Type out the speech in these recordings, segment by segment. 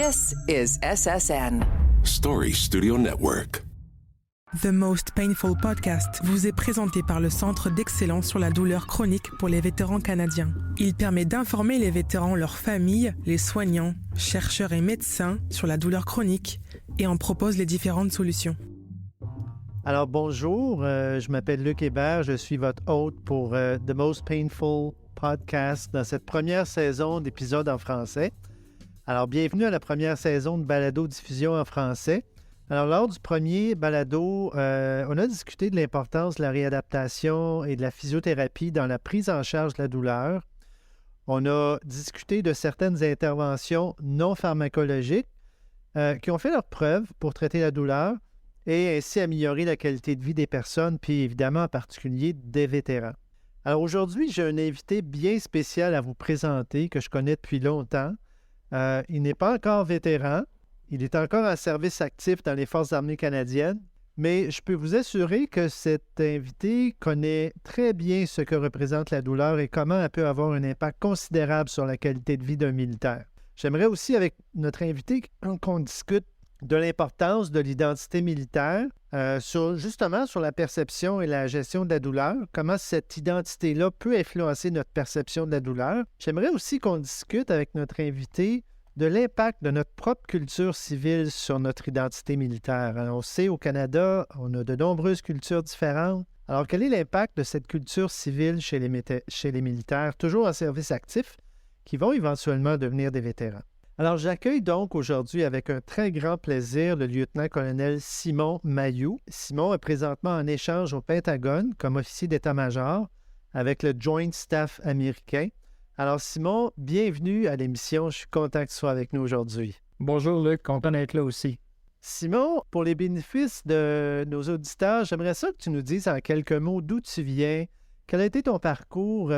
This is SSN. Story Studio Network. The Most Painful Podcast vous est présenté par le Centre d'excellence sur la douleur chronique pour les vétérans canadiens. Il permet d'informer les vétérans, leurs familles, les soignants, chercheurs et médecins sur la douleur chronique et en propose les différentes solutions. Alors bonjour, je m'appelle Luc Hébert, je suis votre hôte pour The Most Painful Podcast dans cette première saison d'épisodes en français. Alors bienvenue à la première saison de balado-diffusion en français. Alors, lors du premier balado, on a discuté de l'importance de la réadaptation et de la physiothérapie dans la prise en charge de la douleur. On a discuté de certaines interventions non pharmacologiques qui ont fait leurs preuves pour traiter la douleur et ainsi améliorer la qualité de vie des personnes, puis évidemment en particulier des vétérans. Alors aujourd'hui, j'ai un invité bien spécial à vous présenter que je connais depuis longtemps. Il n'est pas encore vétéran. Il est encore en service actif dans les Forces armées canadiennes, mais je peux vous assurer que cet invité connaît très bien ce que représente la douleur et comment elle peut avoir un impact considérable sur la qualité de vie d'un militaire. J'aimerais aussi, avec notre invité, qu'on discute de l'importance de l'identité militaire, justement sur la perception et la gestion de la douleur, comment cette identité-là peut influencer notre perception de la douleur. J'aimerais aussi qu'on discute avec notre invité de l'impact de notre propre culture civile sur notre identité militaire. Alors, on sait, au Canada, on a de nombreuses cultures différentes. Alors, quel est l'impact de cette culture civile chez les militaires, toujours en service actif, qui vont éventuellement devenir des vétérans? Alors, j'accueille donc aujourd'hui avec un très grand plaisir le lieutenant-colonel Simon Mailloux. Simon est présentement en échange au Pentagone comme officier d'état-major avec le Joint Staff américain. Alors Simon, bienvenue à l'émission. Je suis content que tu sois avec nous aujourd'hui. Bonjour Luc, content d'être là aussi. Simon, pour les bénéfices de nos auditeurs, j'aimerais ça que tu nous dises en quelques mots d'où tu viens, quel a été ton parcours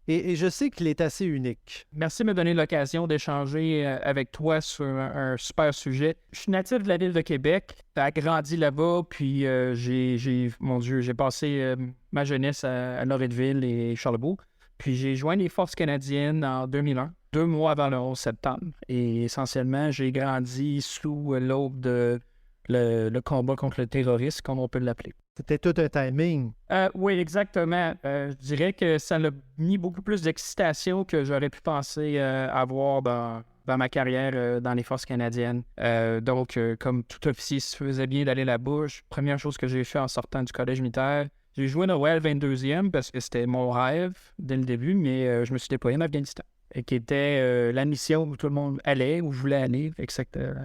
et je sais qu'il est assez unique. Merci de me donner l'occasion d'échanger avec toi sur un super sujet. Je suis natif de la ville de Québec, j'ai grandi là-bas, puis j'ai passé ma jeunesse à Loretteville et Charlebourg. Puis j'ai joint les Forces canadiennes en 2001, 2 mois avant le 11 septembre. Et essentiellement, j'ai grandi sous l'aube de le combat contre le terrorisme, comme on peut l'appeler. C'était tout un timing. Oui, exactement. Je dirais que ça a mis beaucoup plus d'excitation que j'aurais pu penser avoir dans ma carrière dans les Forces canadiennes. Donc, comme tout officier se faisait bien d'aller là-bas, première chose que j'ai fait en sortant du collège militaire, j'ai joué au Royal 22e parce que c'était mon rêve dès le début, mais je me suis déployé en Afghanistan, qui était la mission où tout le monde allait, où je voulais aller,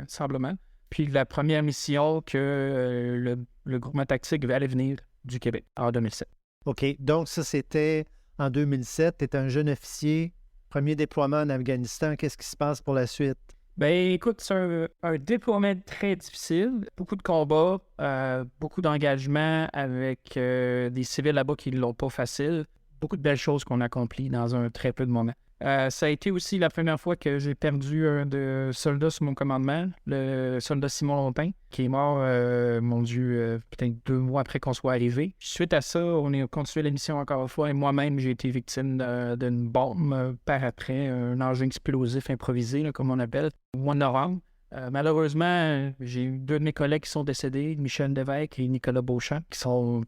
simplement. Puis la première mission que le groupement tactique allait venir du Québec en 2007. OK, donc ça c'était en 2007, tu es un jeune officier, premier déploiement en Afghanistan, qu'est-ce qui se passe pour la suite? Ben écoute, c'est un déploiement très difficile, beaucoup de combats, beaucoup d'engagement avec des civils là-bas qui ne l'ont pas facile, beaucoup de belles choses qu'on a accomplies dans un très peu de moments. Ça a été aussi la première fois que j'ai perdu un de soldats sous mon commandement, le soldat Simon Lontin, qui est mort, peut-être 2 mois après qu'on soit arrivé. Suite à ça, on a continué la mission encore une fois et moi-même, j'ai été victime d'une bombe par après, un engin explosif improvisé, là, comme on appelle, au mois de novembre. Malheureusement, j'ai eu 2 de mes collègues qui sont décédés, Michel Lévesque et Nicolas Beauchamp, qui sont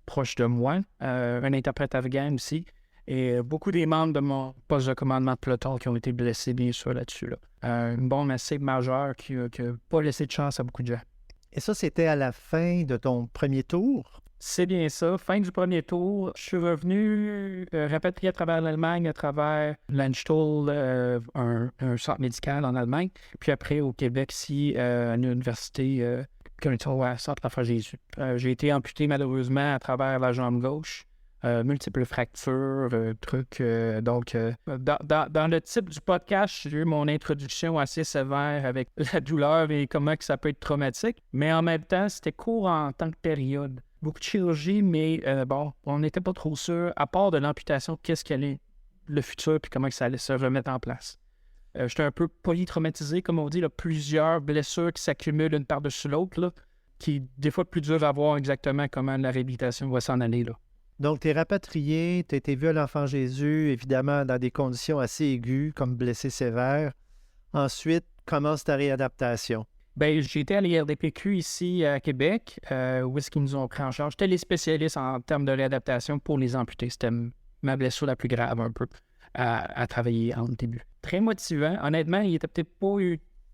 proches de moi, un interprète afghan aussi. Et beaucoup des membres de mon poste de commandement de peloton qui ont été blessés, bien sûr, là-dessus. Une bombe assez majeure qui n'a pas laissé de chance à beaucoup de gens. Et ça, c'était à la fin de ton premier tour? C'est bien ça. Fin du premier tour, je suis revenu rapatrié à travers l'Allemagne, à travers Landstuhl, un centre médical en Allemagne. Puis après, au Québec, ici, à l'université Centre Enfant Jésus. J'ai été amputé, malheureusement, à travers la jambe gauche. Multiples fractures, Donc, dans le type du podcast, j'ai eu mon introduction assez sévère avec la douleur et comment que ça peut être traumatique. Mais en même temps, c'était court en tant que période. Beaucoup de chirurgie, mais on n'était pas trop sûr, à part de l'amputation, qu'est-ce qu'allait le futur puis comment que ça allait se remettre en place. J'étais un peu polytraumatisé, comme on dit, là, plusieurs blessures qui s'accumulent une par-dessus l'autre, là, qui est des fois plus dur à voir exactement comment la réhabilitation va s'en aller, là. Donc, tu es rapatrié, tu as été vu à l'Enfant Jésus, évidemment dans des conditions assez aiguës, comme blessé sévère. Ensuite, commence ta réadaptation? Ben, j'ai été à l'IRDPQ ici à Québec, où est-ce qu'ils nous ont pris en charge. J'étais les spécialistes en termes de réadaptation pour les amputés. C'était ma blessure la plus grave un peu à travailler en début. Très motivant. Honnêtement, il était peut-être pas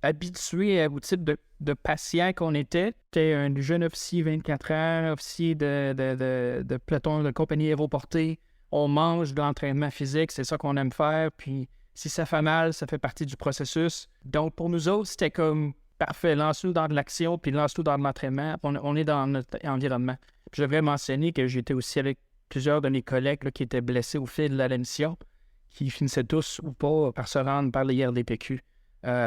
habitué au type de patient qu'on était. J'étais un jeune officier 24 ans, officier de peloton de compagnie aéroportée. On mange de l'entraînement physique, c'est ça qu'on aime faire. Puis si ça fait mal, ça fait partie du processus. Donc pour nous autres, c'était comme parfait, lance-nous dans de l'action, puis lance-nous dans de l'entraînement. On est dans notre environnement. Puis je devrais mentionner que j'étais aussi avec plusieurs de mes collègues là, qui étaient blessés au fil de la mission, qui finissaient tous ou pas par se rendre par l'IRDPQ.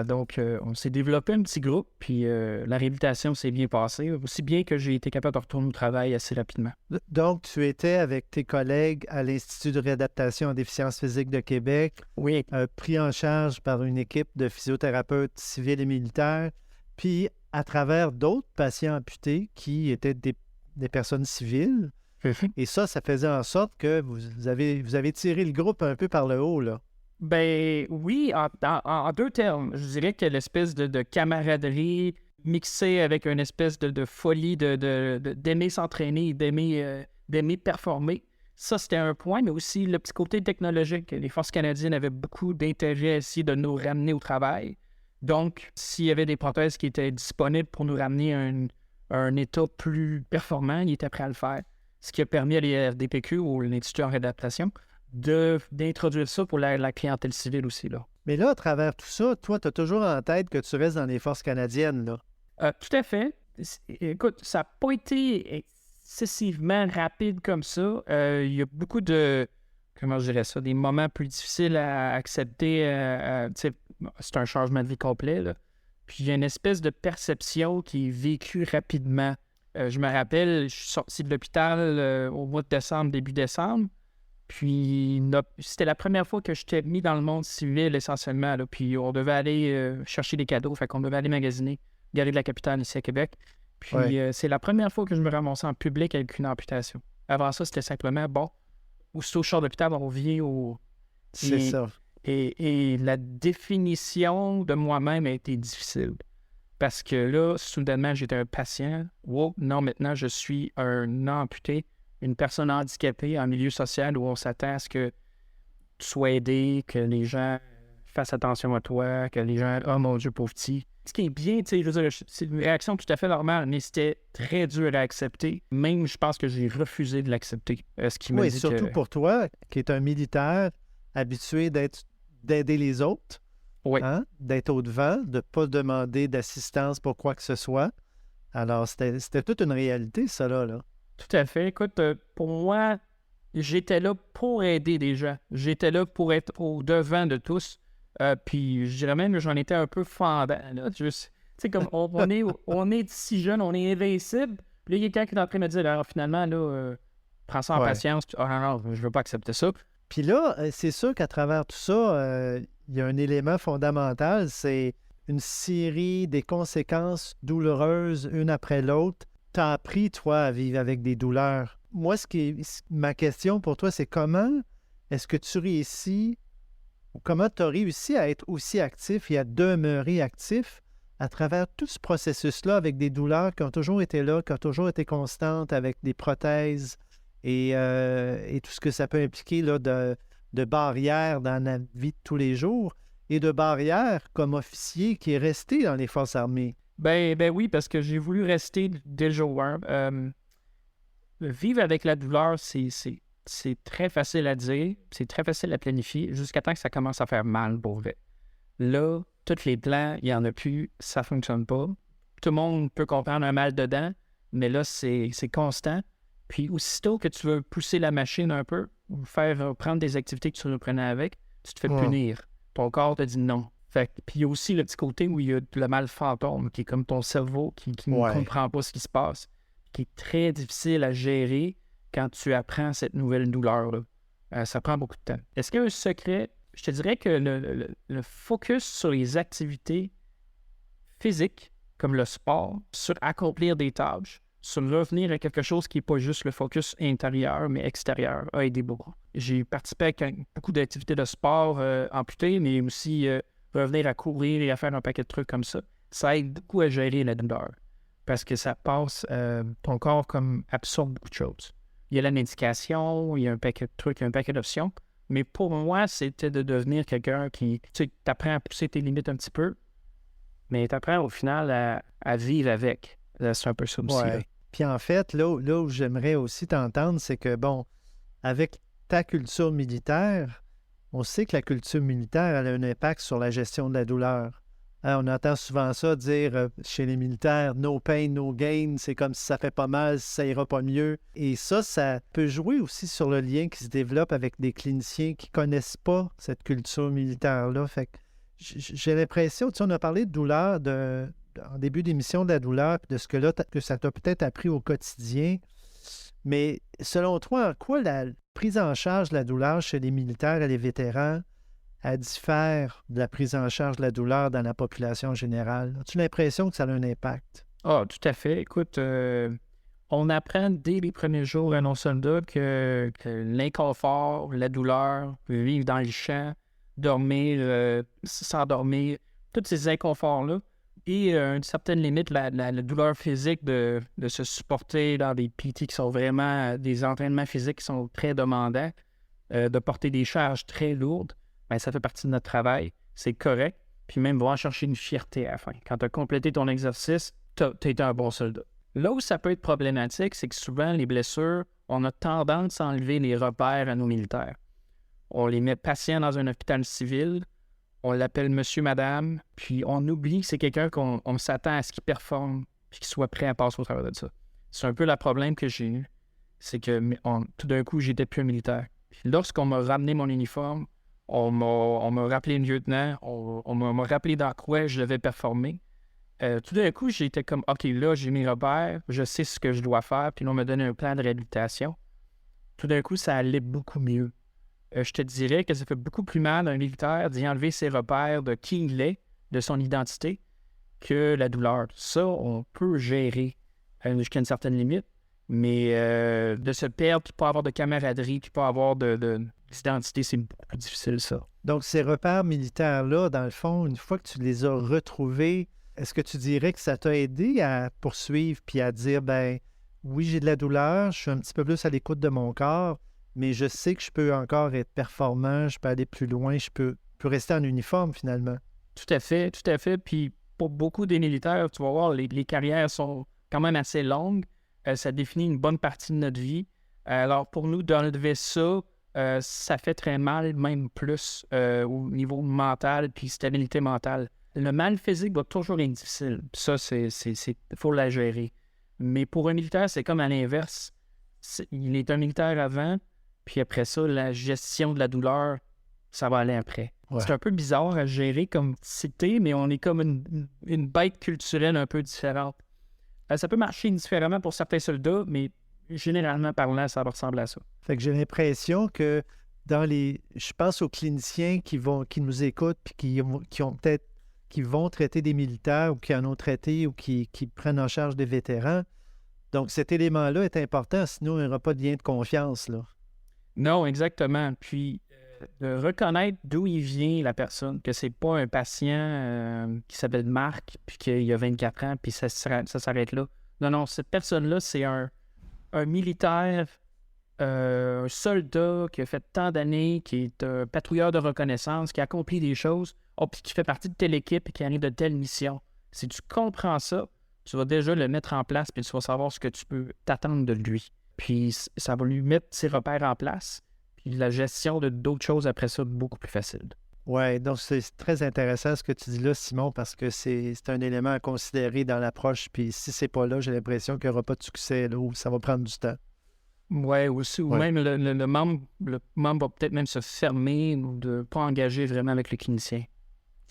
Donc, on s'est développé un petit groupe, puis la réhabilitation s'est bien passée, aussi bien que j'ai été capable de retourner au travail assez rapidement. Donc, tu étais avec tes collègues à l'Institut de réadaptation en déficience physique de Québec, Oui, pris en charge par une équipe de physiothérapeutes civils et militaires, puis à travers d'autres patients amputés qui étaient des personnes civiles. Et ça faisait en sorte que vous avez tiré le groupe un peu par le haut, là. ben oui, en deux termes. Je dirais que l'espèce de camaraderie mixée avec une espèce de folie d'aimer s'entraîner, d'aimer performer, ça c'était un point, mais aussi le petit côté technologique. Les Forces canadiennes avaient beaucoup d'intérêt à essayer de nous ramener au travail. Donc, s'il y avait des prothèses qui étaient disponibles pour nous ramener à un état plus performant, ils étaient prêts à le faire. Ce qui a permis à l'IRDPQ ou l'Institut en réadaptation d'introduire ça pour la clientèle civile aussi, là. Mais là, à travers tout ça, toi, tu as toujours en tête que tu restes dans les forces canadiennes, là. Tout à fait. Écoute, ça n'a pas été excessivement rapide comme ça. Il y a beaucoup comment je dirais ça, des moments plus difficiles à accepter. Tu sais, c'est un changement de vie complet, là. Puis il y a une espèce de perception qui est vécue rapidement. Je me rappelle, je suis sorti de l'hôpital au mois de décembre, début décembre. Puis c'était la première fois que j'étais mis dans le monde civil essentiellement, là. Puis on devait aller chercher des cadeaux, fait qu'on devait aller magasiner, Galerie de la Capitale ici à Québec. Puis c'est la première fois que je me ramassais en public avec une amputation. Avant ça, c'était simplement, bon, aussitôt je sors de l'hôpital, on revient au... C'est ça. Et la définition de moi-même a été difficile. Parce que là, soudainement, j'étais un patient. Wow, non, maintenant, je suis un amputé, une personne handicapée en milieu social où on s'attend à ce que tu sois aidé, que les gens fassent attention à toi, que les gens, oh mon Dieu, pauvre petit. Ce qui est bien, tu sais, je veux dire, c'est une réaction tout à fait normale, mais c'était très dur à accepter. Même, je pense que j'ai refusé de l'accepter. Ce qui me Oui, dit surtout pour toi, qui est un militaire habitué d'aider les autres, Oui. hein, d'être au-devant, de ne pas demander d'assistance pour quoi que ce soit. Alors, c'était toute une réalité, ça, là. Tout à fait. Écoute, pour moi, j'étais là pour aider des gens. J'étais là pour être au-devant de tous. Puis, je dirais même que j'en étais un peu fendant. Tu sais, comme on est si jeune, on est invincible. Puis là, il y a quelqu'un qui est en train de me dire, alors finalement, là, prends ça en patience. Puis, oh non, je veux pas accepter ça. Puis là, c'est sûr qu'à travers tout ça, il y a un élément fondamental, c'est une série des conséquences douloureuses, une après l'autre. T'as appris, toi, à vivre avec des douleurs. Moi, ma question pour toi, c'est comment est-ce que tu réussis, ou comment tu as réussi à être aussi actif et à demeurer actif à travers tout ce processus-là avec des douleurs qui ont toujours été là, qui ont toujours été constantes, avec des prothèses et tout ce que ça peut impliquer là, de barrières dans la vie de tous les jours et de barrières comme officier qui est resté dans les forces armées. Ben oui, parce que j'ai voulu rester dès le jour 1. Vivre avec la douleur, c'est très facile à dire, c'est très facile à planifier, jusqu'à temps que ça commence à faire mal pour vrai. Là, tous les plans, il n'y en a plus, ça ne fonctionne pas. Tout le monde peut comprendre un mal dedans, mais là, c'est constant. Puis aussitôt que tu veux pousser la machine un peu, ou prendre des activités que tu reprenais avec, tu te fais punir. Ton corps te dit non. Puis il y a aussi le petit côté où il y a le mal fantôme, qui est comme ton cerveau qui ne comprend pas ce qui se passe, qui est très difficile à gérer quand tu apprends cette nouvelle douleur-là. Ça prend beaucoup de temps. Est-ce qu'il y a un secret? Je te dirais que le focus sur les activités physiques, comme le sport, sur accomplir des tâches, sur revenir à quelque chose qui n'est pas juste le focus intérieur, mais extérieur, a aidé beaucoup. J'ai participé à beaucoup d'activités de sport amputées, mais aussi revenir à courir et à faire un paquet de trucs comme ça aide beaucoup à gérer la douleur. Parce que ça passe, ton corps comme absorbe beaucoup de choses. Il y a la médication, il y a un paquet de trucs, il y a un paquet d'options. Mais pour moi, c'était de devenir quelqu'un qui, tu sais, t'apprends à pousser tes limites un petit peu, mais t'apprends au final à vivre avec. Là, c'est un peu ça aussi. Là. Puis en fait, là où j'aimerais aussi t'entendre, c'est que, bon, avec ta culture militaire, on sait que la culture militaire elle a un impact sur la gestion de la douleur. Hein, on entend souvent ça dire chez les militaires, no pain, no gain, c'est comme si ça fait pas mal, si ça ira pas mieux. Et ça peut jouer aussi sur le lien qui se développe avec des cliniciens qui connaissent pas cette culture militaire-là. Fait que j'ai l'impression, tu sais, on a parlé de douleur en début d'émission de la douleur, puis de ce que ça t'a peut-être appris au quotidien. Mais selon toi, en quoi la prise en charge de la douleur chez les militaires et les vétérans elle diffère de la prise en charge de la douleur dans la population générale? As-tu l'impression que ça a un impact? Ah, tout à fait. Écoute, on apprend dès les premiers jours à nos soldats que l'inconfort, la douleur, vivre dans les champs, dormir, s'endormir, tous ces inconforts-là, et une certaine limite, la douleur physique de se supporter dans des PT qui sont vraiment des entraînements physiques qui sont très demandants, de porter des charges très lourdes, bien, ça fait partie de notre travail, c'est correct, puis même va chercher une fierté à la fin. Quand tu as complété ton exercice, tu as été un bon soldat. Là où ça peut être problématique, c'est que souvent, les blessures, on a tendance à enlever les repères à nos militaires. On les met patients dans un hôpital civil, on l'appelle monsieur, madame, puis on oublie que c'est quelqu'un qu'on s'attend à ce qu'il performe puis qu'il soit prêt à passer au travers de ça. C'est un peu le problème que j'ai eu, c'est que tout d'un coup, j'étais plus un militaire. Puis lorsqu'on m'a ramené mon uniforme, on m'a rappelé le lieutenant, on m'a rappelé dans quoi je devais performer. Tout d'un coup, j'étais comme, OK, là, j'ai mes repères, je sais ce que je dois faire, puis là, on m'a donné un plan de réhabilitation. Tout d'un coup, ça allait beaucoup mieux. Je te dirais que ça fait beaucoup plus mal à un militaire d'y enlever ses repères de qui il est, de son identité, que la douleur. Ça, on peut gérer jusqu'à une certaine limite, mais de se perdre, puis pas avoir de camaraderie, puis pas avoir d'identité, c'est beaucoup plus difficile, ça. Donc, ces repères militaires-là, dans le fond, une fois que tu les as retrouvés, est-ce que tu dirais que ça t'a aidé à poursuivre puis à dire, ben oui, j'ai de la douleur, je suis un petit peu plus à l'écoute de mon corps, mais je sais que je peux encore être performant, je peux aller plus loin, je peux rester en uniforme finalement? Tout à fait, tout à fait. Puis pour beaucoup des militaires, tu vas voir, les carrières sont quand même assez longues. Ça définit une bonne partie de notre vie. Alors pour nous, d'enlever ça, ça fait très mal, même plus au niveau mental puis stabilité mentale. Le mal physique va toujours être difficile. Ça, il faut la gérer. Mais pour un militaire, c'est comme à l'inverse. Il est un militaire avant, puis après ça, la gestion de la douleur, ça va aller après. Ouais. C'est un peu bizarre à gérer comme cité, mais on est comme une bête culturelle un peu différente. Ça peut marcher différemment pour certains soldats, mais généralement parlant, ça va ressembler à ça. Fait que j'ai l'impression que je pense aux cliniciens qui nous écoutent puis qui vont traiter des militaires ou qui en ont traité ou qui prennent en charge des vétérans. Donc, cet élément-là est important, sinon il n'y aura pas de lien de confiance, là. Non, exactement. Puis, de reconnaître d'où il vient, la personne, que c'est pas un patient qui s'appelle Marc, puis qu'il a 24 ans, puis ça s'arrête là. Non, cette personne-là, c'est un militaire, un soldat qui a fait tant d'années, qui est un patrouilleur de reconnaissance, qui a accompli des choses, puis qui fait partie de telle équipe et qui arrive de telle mission. Si tu comprends ça, tu vas déjà le mettre en place, puis tu vas savoir ce que tu peux t'attendre de lui. Puis ça va lui mettre ses repères en place, puis la gestion de d'autres choses après ça, beaucoup plus facile. Oui, donc c'est très intéressant ce que tu dis là, Simon, parce que c'est un élément à considérer dans l'approche, puis si c'est pas là, j'ai l'impression qu'il n'y aura pas de succès, là, ou ça va prendre du temps. Oui, aussi, ou même le membre va peut-être même se fermer ou de ne pas engager vraiment avec le clinicien.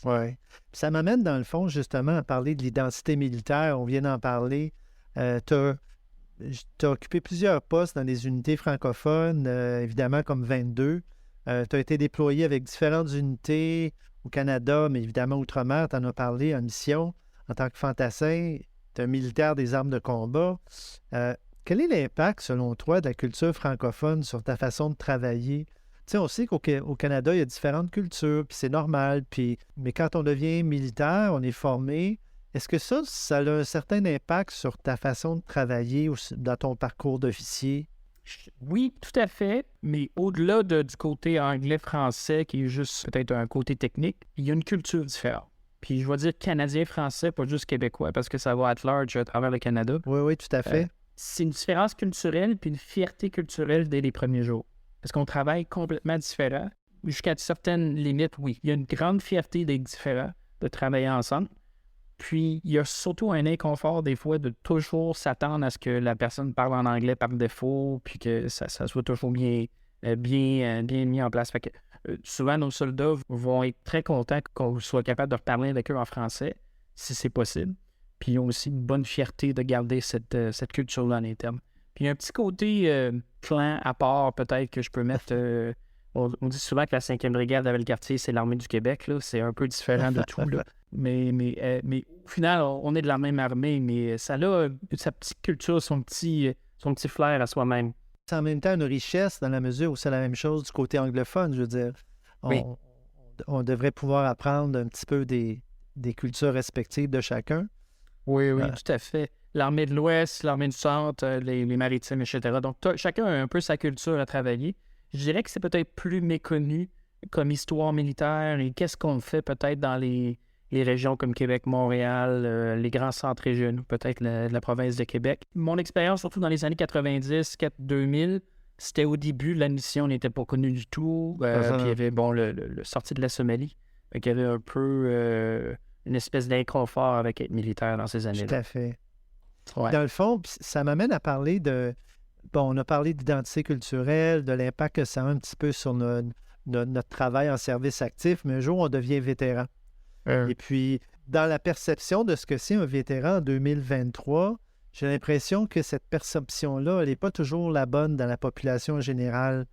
Oui. Ça m'amène, dans le fond, justement, à parler de l'identité militaire. On vient d'en parler. Tu as occupé plusieurs postes dans des unités francophones, évidemment, comme 22. Tu as été déployé avec différentes unités au Canada, mais évidemment, outre-mer, tu en as parlé en mission. En tant que fantassin, tu es un militaire des armes de combat. Quel est l'impact, selon toi, de la culture francophone sur ta façon de travailler? sais, on sait qu'au Canada, il y a différentes cultures, puis c'est normal. Mais quand on devient militaire, on est formé. Est-ce que ça a un certain impact sur ta façon de travailler ou dans ton parcours d'officier? Oui, tout à fait, mais au-delà du côté anglais-français, qui est juste peut-être un côté technique, il y a une culture différente. Puis je vais dire canadien-français, pas juste québécois, parce que ça va at large à travers le Canada. Oui, oui, tout à fait. C'est une différence culturelle puis une fierté culturelle dès les premiers jours. Parce qu'on travaille complètement différent. Jusqu'à certaines limites, oui. Il y a une grande fierté d'être différent, de travailler ensemble. Puis, il y a surtout un inconfort des fois de toujours s'attendre à ce que la personne parle en anglais par défaut, puis que ça soit toujours bien mis en place. Fait que, souvent, nos soldats vont être très contents qu'on soit capable de reparler avec eux en français, si c'est possible. Puis, ils ont aussi une bonne fierté de garder cette culture-là en interne. Puis, il y a un petit côté clan à part, peut-être, que je peux mettre... on dit souvent que la 5e brigade de Valcartier, c'est l'armée du Québec. Là. C'est un peu différent de tout. Là. Mais au final, on est de la même armée, mais ça a sa petite culture, son petit flair à soi-même. C'est en même temps une richesse dans la mesure où c'est la même chose du côté anglophone, je veux dire. On devrait pouvoir apprendre un petit peu des cultures respectives de chacun. Oui, tout à fait. L'armée de l'Ouest, l'armée du Centre, les maritimes, etc. Donc, chacun a un peu sa culture à travailler. Je dirais que c'est peut-être plus méconnu comme histoire militaire et qu'est-ce qu'on fait peut-être dans les régions comme Québec, Montréal, les grands centres régionaux, peut-être la province de Québec. Mon expérience, surtout dans les années 90, 2000, c'était au début, la mission n'était pas connue du tout. Puis il y avait, le sorti de la Somalie. Il y avait un peu une espèce d'inconfort avec être militaire dans ces années-là. Tout à fait. Ouais. Dans le fond, ça m'amène à parler on a parlé d'identité culturelle, de l'impact que ça a un petit peu sur notre travail en service actif, mais un jour, on devient vétéran. Et puis, dans la perception de ce que c'est un vétéran en 2023, j'ai l'impression que cette perception-là, elle n'est pas toujours la bonne dans la population générale.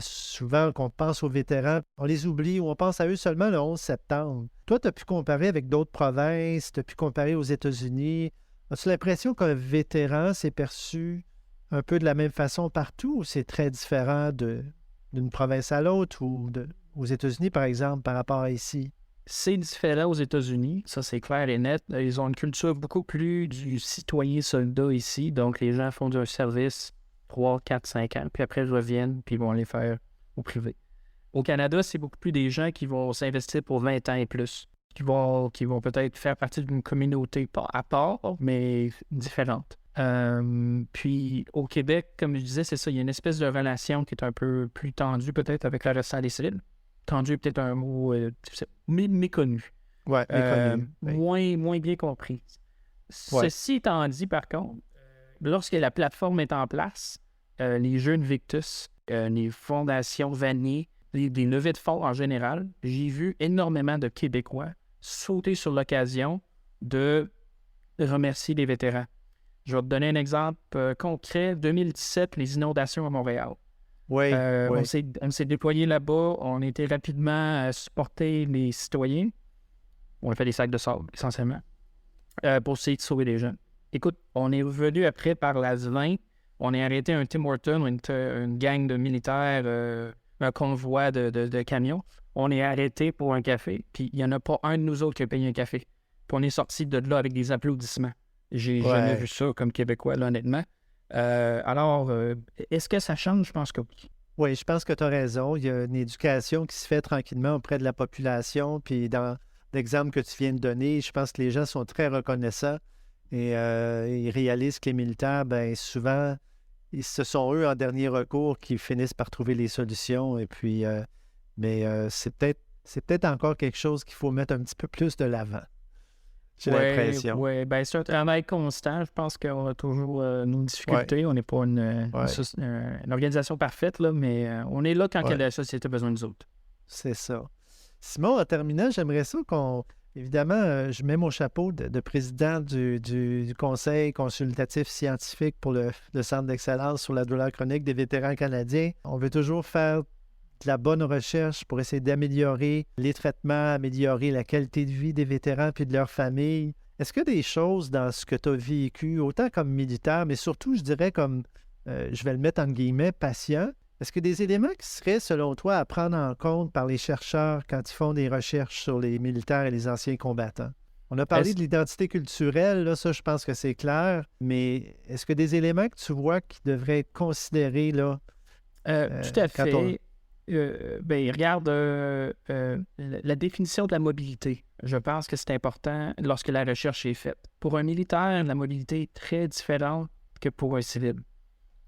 Souvent, quand on pense aux vétérans, on les oublie ou on pense à eux seulement le 11 septembre. Toi, tu as pu comparer avec d'autres provinces, tu as pu comparer aux États-Unis. As-tu l'impression qu'un vétéran s'est perçu un peu de la même façon partout ou c'est très différent d'une province à l'autre ou aux États-Unis, par exemple, par rapport à ici? C'est différent aux États-Unis, ça c'est clair et net. Ils ont une culture beaucoup plus du citoyen-soldat ici, donc les gens font du service 3, 4, 5 ans, puis après ils reviennent, puis ils vont les faire au privé. Au Canada, c'est beaucoup plus des gens qui vont s'investir pour 20 ans et plus, qui vont peut-être faire partie d'une communauté pas à part, mais différente. Puis au Québec, comme je disais, c'est ça, il y a une espèce de relation qui est un peu plus tendue peut-être avec le restant des civils. Tendu est peut-être un mot méconnu. Oui, méconnu. Moins bien compris. Ouais. Ceci étant dit, par contre, lorsque la plateforme est en place, les jeux Invictus, les fondations Vanier, des levées de fonds en général, j'ai vu énormément de Québécois sauter sur l'occasion de remercier les vétérans. Je vais te donner un exemple concret. 2017, les inondations à Montréal. Oui, On s'est déployé là-bas. On a été rapidement à supporter les citoyens. On a fait des sacs de sable, essentiellement, pour essayer de sauver les gens. Écoute, on est revenu après par la 20. On a arrêté un Tim Horton, une gang de militaires, un convoi de camions. On est arrêté pour un café, puis il n'y en a pas un de nous autres qui a payé un café. Puis on est sorti de là avec des applaudissements. J'ai jamais vu ça comme Québécois, là, honnêtement. Alors, est-ce que ça change? Je pense que oui. Oui, je pense que tu as raison. Il y a une éducation qui se fait tranquillement auprès de la population. Puis dans l'exemple que tu viens de donner, je pense que les gens sont très reconnaissants et ils réalisent que les militaires, bien souvent, ce sont eux en dernier recours qui finissent par trouver les solutions. Et puis, c'est peut-être encore quelque chose qu'il faut mettre un petit peu plus de l'avant. J'ai l'impression. Oui, bien c'est un travail constant. Je pense qu'on a toujours nos difficultés. On n'est pas une organisation parfaite, là, mais on est là quand la société a besoin de nous autres. C'est ça. Simon, en terminant, j'aimerais ça évidemment, je mets mon chapeau de président du Conseil consultatif scientifique pour le Centre d'excellence sur la douleur chronique des vétérans canadiens. On veut toujours faire de la bonne recherche pour essayer d'améliorer les traitements, améliorer la qualité de vie des vétérans puis de leurs familles. Est-ce qu'il y a des choses dans ce que tu as vécu, autant comme militaire, mais surtout, je dirais, comme, je vais le mettre en guillemets, patient, Est-ce que des éléments qui seraient, selon toi, à prendre en compte par les chercheurs quand ils font des recherches sur les militaires et les anciens combattants? On a parlé de l'identité culturelle, là, ça, je pense que c'est clair, mais est-ce que des éléments que tu vois qui devraient être considérés, là? Tout à fait. Regarde la définition de la mobilité. Je pense que c'est important lorsque la recherche est faite. Pour un militaire, la mobilité est très différente que pour un civil.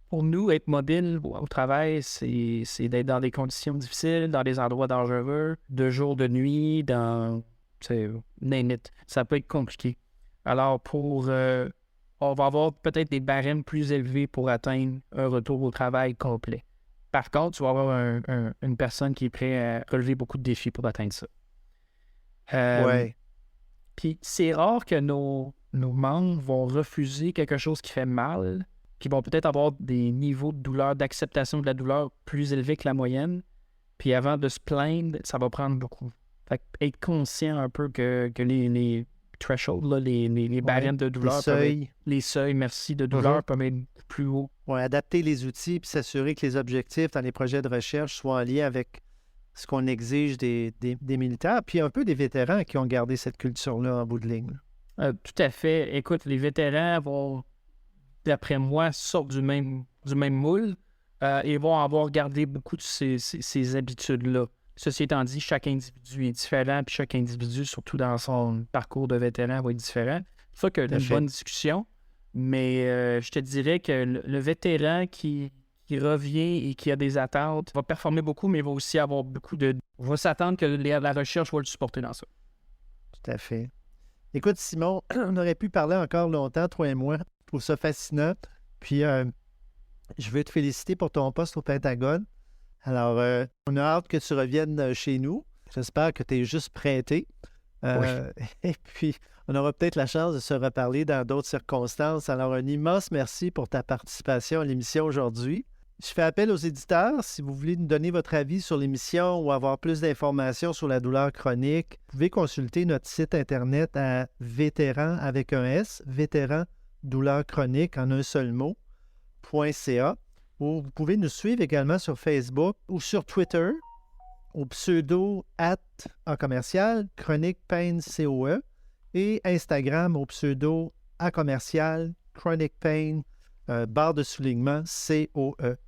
Pour nous, être mobile au travail, c'est d'être dans des conditions difficiles, dans des endroits dangereux, de jour, de nuit, name it. Ça peut être compliqué. Alors, on va avoir peut-être des barèmes plus élevés pour atteindre un retour au travail complet. Par contre, tu vas avoir une personne qui est prête à relever beaucoup de défis pour atteindre ça. Oui. Puis c'est rare que nos membres vont refuser quelque chose qui fait mal, qui vont peut-être avoir des niveaux de douleur, d'acceptation de la douleur plus élevés que la moyenne. Puis avant de se plaindre, ça va prendre beaucoup. Fait que être conscient un peu que les thresholds, là, les barèmes de douleur, les seuils, de douleur peuvent être plus hauts. Oui, adapter les outils puis s'assurer que les objectifs dans les projets de recherche soient en lien avec ce qu'on exige des militaires, puis un peu des vétérans qui ont gardé cette culture-là en bout de ligne. Tout à fait. Écoute, les vétérans vont, d'après moi, sortent du même moule et vont avoir gardé beaucoup de ces habitudes-là. Ceci étant dit, chaque individu est différent, puis chaque individu, surtout dans son parcours de vétéran, va être différent. C'est ça qu'il y a une bonne discussion, mais je te dirais que le vétéran qui revient et qui a des attentes va performer beaucoup, mais va aussi avoir va s'attendre que la recherche va le supporter dans ça. Tout à fait. Écoute, Simon, on aurait pu parler encore longtemps, toi et moi. Je trouve ça fascinant. Puis, je veux te féliciter pour ton poste au Pentagone. Alors, on a hâte que tu reviennes chez nous. J'espère que tu es juste prêté. Oui. Et puis, on aura peut-être la chance de se reparler dans d'autres circonstances. Alors, un immense merci pour ta participation à l'émission aujourd'hui. Je fais appel aux éditeurs. Si vous voulez nous donner votre avis sur l'émission ou avoir plus d'informations sur la douleur chronique, vous pouvez consulter notre site Internet à vétéran avec un S, vétéran douleur chronique en un seul mot, .ca. Ou vous pouvez nous suivre également sur Facebook ou sur Twitter au pseudo @chronique pain COE et Instagram au pseudo @chronique pain barre de soulignement COE.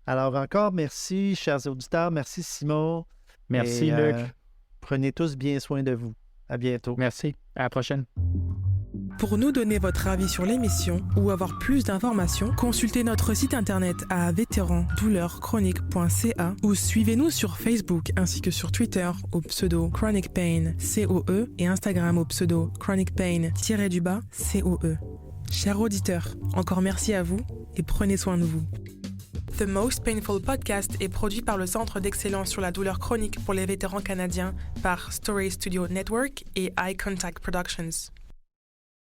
Alors encore merci, chers auditeurs. Merci, Simon. Merci, Luc. Prenez tous bien soin de vous. À bientôt. Merci. À la prochaine. Pour nous donner votre avis sur l'émission ou avoir plus d'informations, consultez notre site internet à vétérandouleurechronique.ca ou suivez-nous sur Facebook ainsi que sur Twitter au pseudo Chronic Pain COE et Instagram au pseudo Chronic Pain_COE. Chers auditeurs, encore merci à vous et prenez soin de vous. The Most Painful Podcast est produit par le Centre d'excellence sur la douleur chronique pour les vétérans canadiens par Story Studio Network et Eye Contact Productions.